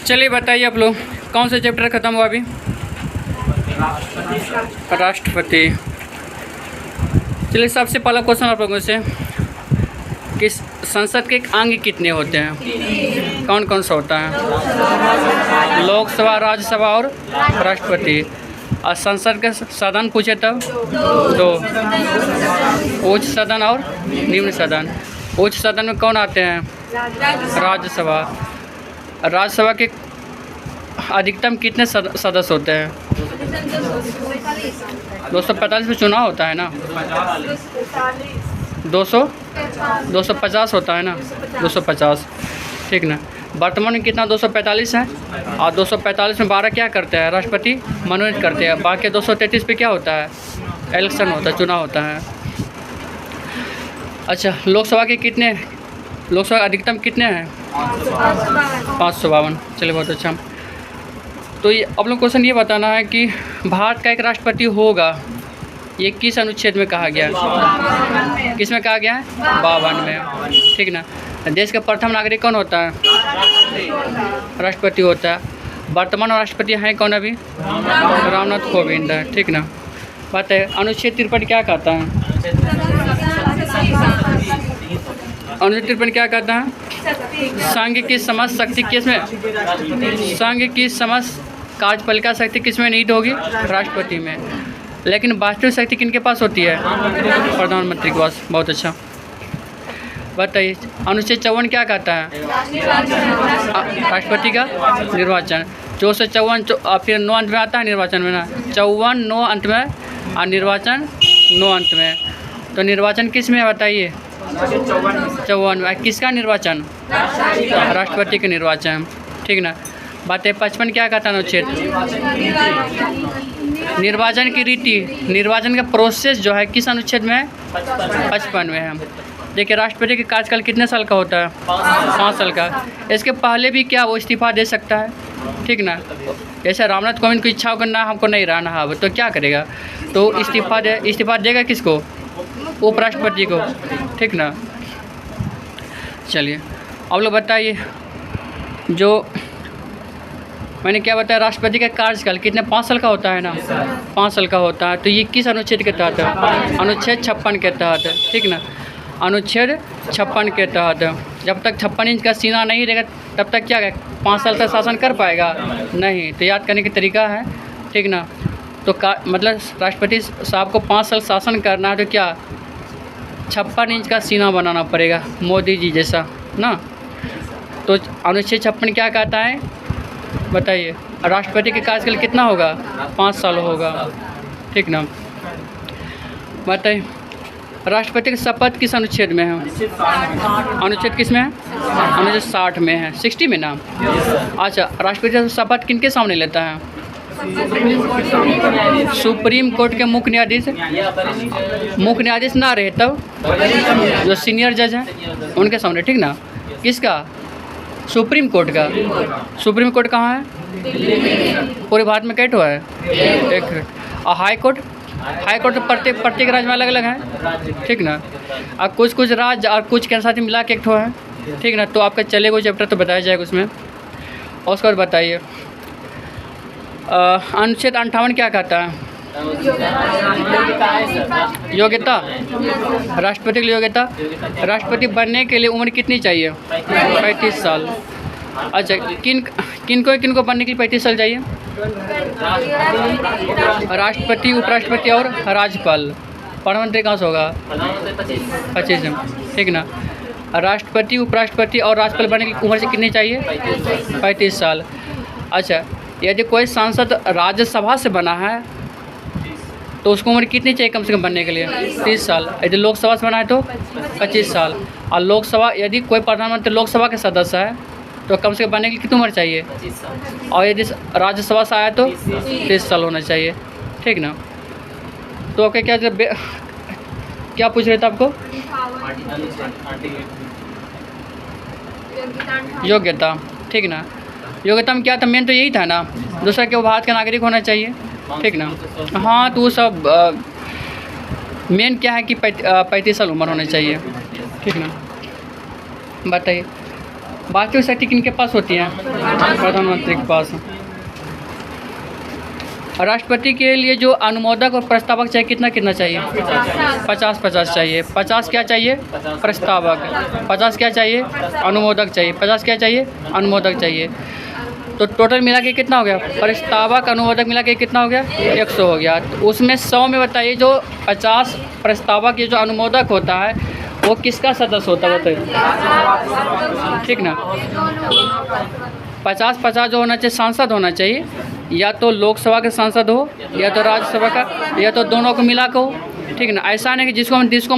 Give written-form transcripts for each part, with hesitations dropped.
चलिए बताइए आप लोग कौन सा चैप्टर ख़त्म हुआ अभी? राष्ट्रपति। चलिए सबसे पहला क्वेश्चन आप लोगों से कि संसद के अंग कितने होते हैं? कौन कौन सा होता है? लोकसभा, राज्यसभा और राष्ट्रपति। और संसद के सदन पूछे तब दो, उच्च सदन और निम्न सदन। उच्च सदन में कौन आते हैं? राज्यसभा। राज्यसभा के अधिकतम कितने सदस्य होते हैं? 245 में चुनाव होता है ना, 250 होता है ना, 250, ठीक ना। वर्तमान में कितना 245 है, और 245 में 12 क्या करते हैं? राष्ट्रपति मनोनीत करते हैं। बाकी 233 पे क्या होता है? इलेक्शन होता है, चुनाव होता है। अच्छा, लोकसभा के कितने, लोकसभा अधिकतम कितने हैं? 552। चलिए बहुत अच्छा। तो ये अब लोग क्वेश्चन ये बताना है कि भारत का एक राष्ट्रपति होगा, ये किस अनुच्छेद में कहा गया है? किस में कहा गया है? 52 में, ठीक ना। देश का प्रथम नागरिक कौन होता है? राष्ट्रपति होता है। वर्तमान राष्ट्रपति हैं कौन अभी? रामनाथ कोविंद है, ठीक ना। बात है अनुच्छेद 53 क्या कहता है? अनुच्छेद 53 क्या कहता है? संघ की समस्त शक्ति किसमें, संघ की समस्त कार्यपालिका शक्ति किसमें निहित होगी? राष्ट्रपति में। लेकिन वास्तविक शक्ति किनके पास होती है? प्रधानमंत्री के पास। बहुत अच्छा। बताइए अनुच्छेद 54 क्या कहता है? राष्ट्रपति का निर्वाचन। 454 फिर 9 अंत में आता है निर्वाचन में ना, 54 9 अंत में और निर्वाचन 9 अंत में। तो निर्वाचन किस में है बताइए? 54 में। किसका निर्वाचन? राष्ट्रपति के निर्वाचन, ठीक ना। बात है 55 क्या कहता है अनुच्छेद? निर्वाचन की रीति, निर्वाचन का प्रोसेस जो है किस अनुच्छेद में है? 55 में है। देखिए राष्ट्रपति का कार्यकाल कितने साल का होता है? 5 साल का। इसके पहले भी क्या वो इस्तीफा दे सकता है, ठीक ना। जैसे रामनाथ कोविंद को इच्छा करना हमको नहीं रहना है, तो क्या करेगा? तो इस्तीफा देगा किसको? उपराष्ट्रपति को, ठीक ना। चलिए अब लोग बताइए, जो मैंने क्या बताया, राष्ट्रपति का कार्यकाल कितने 5 साल का होता है ना, 5 साल का होता है। तो ये किस अनुच्छेद के तहत है? अनुच्छेद 56 के तहत, ठीक ना। अनुच्छेद 56 के तहत जब तक 56 इंच का सीना नहीं रहेगा तब तक क्या 5 साल तक शासन कर पाएगा? नहीं। तो याद करने का तरीका है, ठीक ना। तो मतलब राष्ट्रपति साहब को 5 साल शासन करना है तो क्या 56 इंच का सीना बनाना पड़ेगा, मोदी जी जैसा ना। तो अनुच्छेद 56 क्या कहता है बताइए? राष्ट्रपति के कार्यकाल कितना होगा? 5 साल होगा, ठीक ना। बताइए राष्ट्रपति की शपथ किस अनुच्छेद में है? अनुच्छेद किस में है? अनुच्छेद 60 में है, 60 में ना। अच्छा, राष्ट्रपति शपथ किनके सामने लेता है? सुप्रीम कोर्ट के मुख्य न्यायाधीश ना रहे तब जो सीनियर जज हैं उनके सामने, ठीक ना। किसका? सुप्रीम कोर्ट का। सुप्रीम कोर्ट कहाँ है? पूरे भारत में कैट हुआ है? एक। और हाई कोर्ट? हाई कोर्ट तो प्रत्येक राज्य में अलग अलग है, ठीक ना। और कुछ राज्य और कुछ के साथ मिला के एक ठो है, ठीक ना। तो आपका चलेगा चैप्टर तो बताया जाएगा उसमें। और उसके बाद बताइए अनुच्छेद 58 क्या कहता है? योग्यता, राष्ट्रपति की योग्यता। राष्ट्रपति बनने के लिए उम्र कितनी चाहिए? 35 साल। अच्छा, किन को बनने के लिए 35 साल चाहिए? राष्ट्रपति, उपराष्ट्रपति और राज्यपाल। प्रधानमंत्री कहाँ से होगा? 25, ठीक ना। राष्ट्रपति, उपराष्ट्रपति और राज्यपाल बनने की उम्र से कितनी चाहिए? 35 साल। अच्छा, यदि कोई सांसद राज्यसभा से बना है तो उसको उम्र कितनी चाहिए कम से कम बनने के लिए? 30 साल। यदि लोकसभा से बना है तो 25 साल। और लोकसभा, यदि कोई प्रधानमंत्री लोकसभा के सदस्य है तो कम से कम बनने के लिए कितनी उम्र चाहिए? और यदि राज्यसभा से आया तो 30 साल होना चाहिए, ठीक ना। तो ओके, क्या पूछ रहे थे आपको? योग्यता, ठीक ना। योग्यता में क्या था? मेन तो यही था ना, दूसरा कि वो भारत का नागरिक होना चाहिए, ठीक ना। हाँ, तो वो सब मेन क्या है कि 35 साल उम्र होना चाहिए, ठीक ना। बताइए वास्तविक शक्ति किनके पास होती है? प्रधानमंत्री के पास। राष्ट्रपति के लिए जो अनुमोदक और प्रस्तावक चाहिए कितना कितना चाहिए? 50-50 चाहिए। 50 क्या चाहिए? प्रस्तावक। 50 क्या चाहिए? अनुमोदक चाहिए। 50 क्या चाहिए? अनुमोदक चाहिए। तो टोटल मिला के कितना हो गया? प्रस्तावक अनुमोदक मिला के कितना हो गया? 100 हो गया। तो उसमें 100 में बताइए जो 50 प्रस्तावक ये जो अनुमोदक होता है वो किसका सदस्य होता है बताइए? ठीक ना। 50-50 जो होना चाहिए सांसद होना चाहिए, या तो लोकसभा के सांसद हो या तो राज्यसभा का, या तो दोनों को मिला के हो। ठीक ना। ऐसा नहीं कि जिसको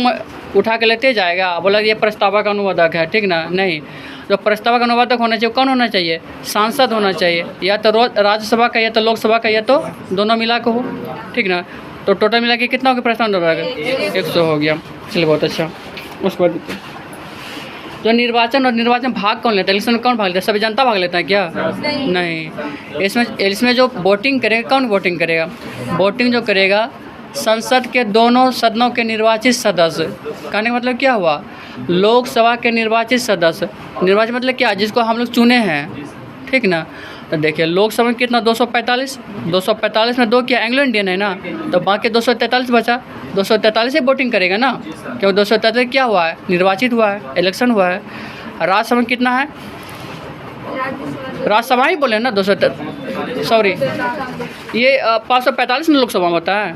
उठा के लेते जाएगा बोला ये प्रस्तावक अनुमोदक है। ठीक ना। नहीं, जो प्रस्तावक अनुमोदक होना चाहिए कौन होना चाहिए? सांसद होना चाहिए, या तो राज्यसभा का या तो लोकसभा का या तो दोनों मिला के हो। ठीक ना। तो टोटल मिला के कितना हो गया प्रस्तावक अनुमोदक? 100 हो गया। चलिए बहुत अच्छा। उसके बाद जो निर्वाचन और निर्वाचन भाग कौन लेता है? इलेक्शन में कौन भाग लेता है? सभी जनता भाग लेता है क्या? नहीं। इसमें जो वोटिंग करेगा कौन वोटिंग करेगा? वोटिंग जो करेगा संसद के दोनों सदनों के निर्वाचित सदस्य। कहने का मतलब क्या हुआ? लोकसभा के निर्वाचित सदस्य। निर्वाचित मतलब क्या? जिसको हम लोग चुने हैं। ठीक ना। तो देखिए लोकसभा में कितना 245 में 2 क्या एंग्लो इंडियन है ना, तो बाकी 243 बचा। 243 से वोटिंग करेगा ना, क्योंकि 243 क्या हुआ है? निर्वाचित हुआ है, इलेक्शन हुआ है। राज्यसभा में कितना है? राज्यसभा ही बोले ना 243, सॉरी ये 545 में लोकसभा में होता है।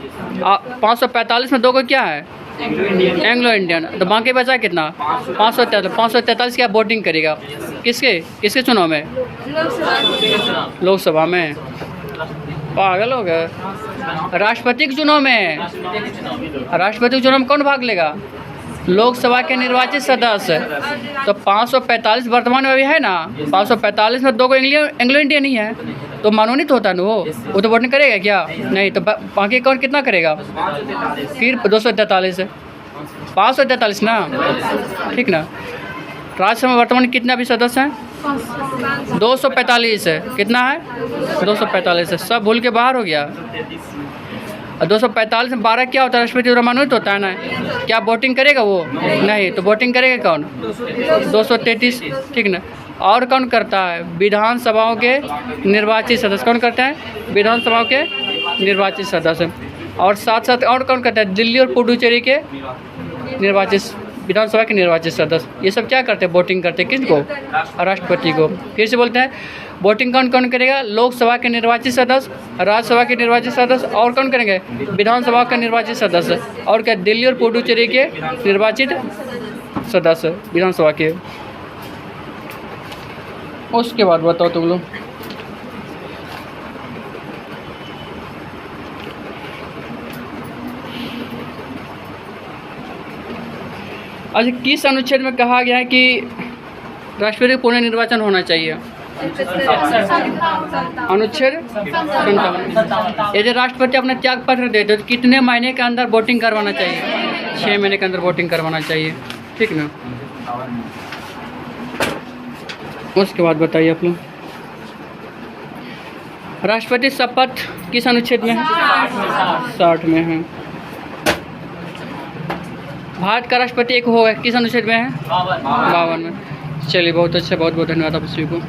545 में 2 को क्या है? Anglo Indian. तो बाकी बचा कितना? 543 क्या वोटिंग करेगा? किसके चुनाव में? लोकसभा में। पागल हो गए। राष्ट्रपति के चुनाव में, राष्ट्रपति के चुनाव में कौन भाग लेगा? लोकसभा के निर्वाचित सदस्य। तो 545 वर्तमान में अभी है ना, 545 में 2 को एंग्लो इंडियन ही है, तो मनोनीत होता है ना वो तो वोटिंग करेगा क्या? नहीं। तो बाकी कौन कितना करेगा? फिर 243 543 ना। ठीक ना। राज्यसभा में वर्तमान कितने अभी सदस्य हैं? 245 है। कितना है? 245 है। सब भूल के बाहर हो गया। 245 में 12 क्या होता है? राष्ट्रपति द्वारा मनोनीत होता है ना। क्या वोटिंग करेगा वो? नहीं। तो वोटिंग करेगा कौन? 233। ठीक ना। और कौन करता है? विधानसभाओं के निर्वाचित सदस्य। कौन करते हैं? विधानसभाओं के निर्वाचित सदस्य। और साथ साथ और कौन करता है? दिल्ली और पुडुचेरी के निर्वाचित विधानसभा के निर्वाचित सदस्य। ये सब क्या करते हैं? वोटिंग करते हैं। किसको? राष्ट्रपति को। फिर से बोलते हैं वोटिंग कौन कौन करेगा? लोकसभा के निर्वाचित सदस्य, राज्यसभा के निर्वाचित सदस्य, और कौन करेंगे? विधानसभा के निर्वाचित सदस्य। और क्या? दिल्ली और पुडुचेरी के निर्वाचित सदस्य विधानसभा के। उसके बाद बताओ तुम लोग। अच्छा, किस अनुच्छेद में कहा गया है कि राष्ट्रपति पुनः निर्वाचन होना चाहिए? अनुच्छेद 57। यदि राष्ट्रपति अपना त्याग पत्र देते तो कितने महीने के अंदर वोटिंग करवाना चाहिए? 6 महीने के अंदर वोटिंग करवाना चाहिए। ठीक ना। उसके बाद बताइए आप लोग। राष्ट्रपति शपथ किस अनुच्छेद में है? 60 में है। भारत का राष्ट्रपति एक होगा किस अनुच्छेद में है? 52 में। चलिए बहुत अच्छा, बहुत बहुत धन्यवाद आप सभी को।